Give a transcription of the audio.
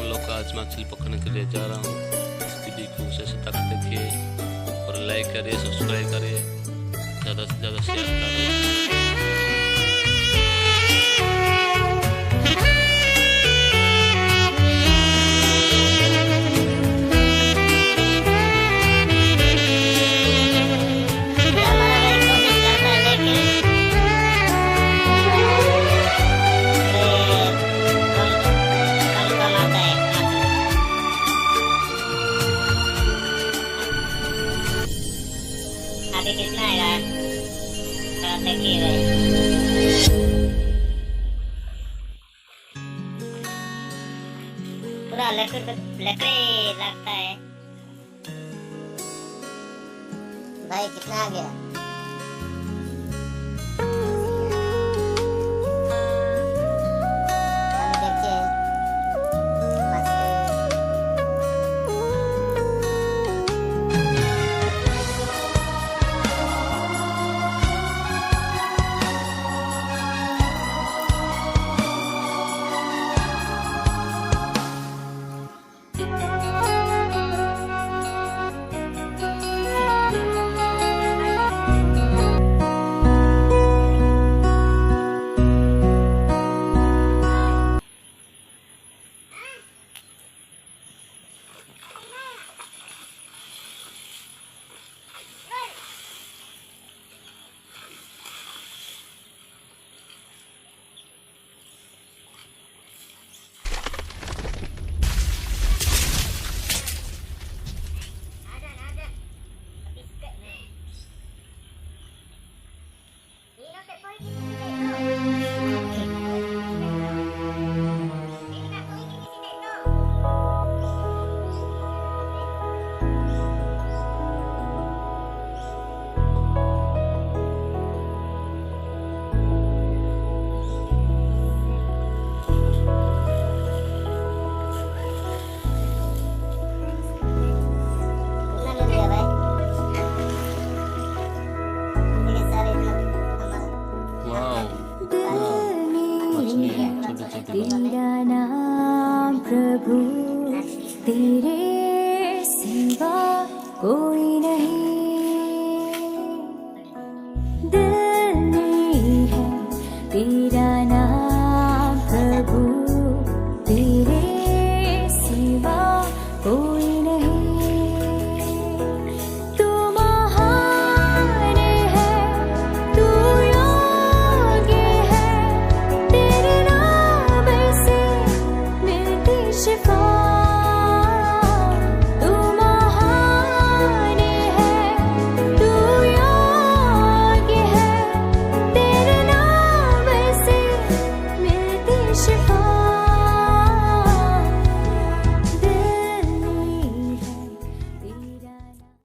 हम लोग का आज मछली पकड़ने के लिए जा रहा हूँ। इस वीडियो को शेष तक देखिए और लाइक करिए, सब्सक्राइब करिए, ज़्यादा से ज़्यादा शेयर करिए। आगे कितना आएगा थोड़ा देखिए भाई। पूरा लकड़ी लगता है भाई। कितना आ गया? तेरा नाम प्रभु, तेरे सिवा कोई नहीं। दिल में है तेरा नाम प्रभु, तेरे सिवा कोई नहीं। तू महान है, तू योग्य है, तेरे नाम से मिलती शिफा।